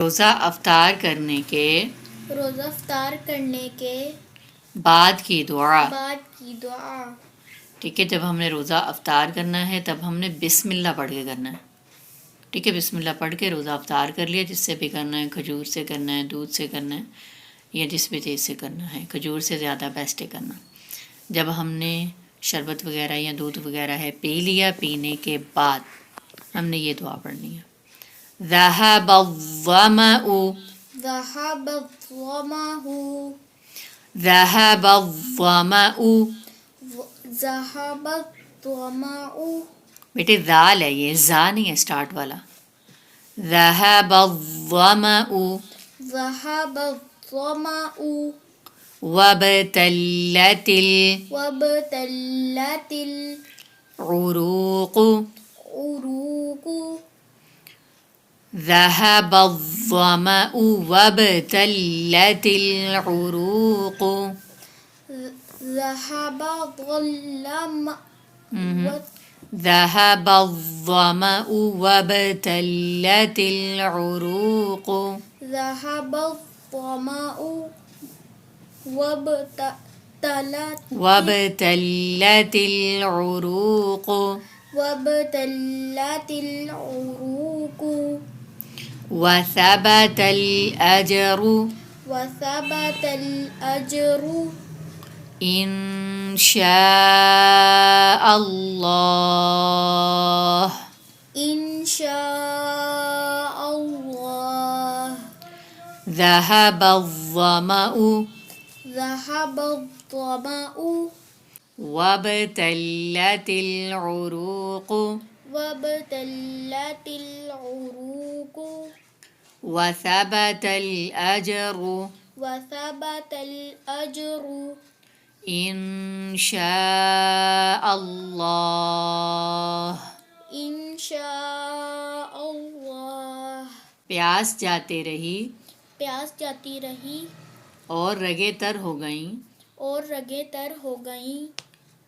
روزہ افطار کرنے کے بعد کی دعا. ٹھیک ہے، جب ہم نے روزہ افطار کرنا ہے تب ہم نے بسم اللہ پڑھ کے کرنا ہے. ٹھیک ہے، بسم اللہ پڑھ کے روزہ افطار کر لیا. جس سے بھی کرنا ہے، کھجور سے کرنا ہے، دودھ سے کرنا ہے، یا جس بھی چیز سے کرنا ہے. کھجور سے زیادہ بیسٹ ہے کرنا. جب ہم نے شربت وغیرہ یا دودھ وغیرہ ہے پی لیا، پینے کے بعد ہم نے یہ دعا پڑھنی ہے. ذهب الظمأ ذهب الظمأ. بیٹے ذال ہے، یہ زا نہیں ہے سٹارٹ والا. ذهب الظمأ وابتلت العروق. ذهب الظمأ وابتلت العروق. ذهب الظمأ وابتلت العروق. وابتلت العروق. وثبت الأجر إن شاء الله. ذهب الظمأ وابتلت العروق. وثبت الأجر إن شاء الله. پیاس جاتے رہی اور رگیں تر ہو گئیں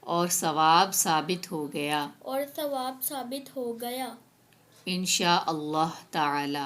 اور ثواب ثابت ہو گیا انشاء اللہ تعالی.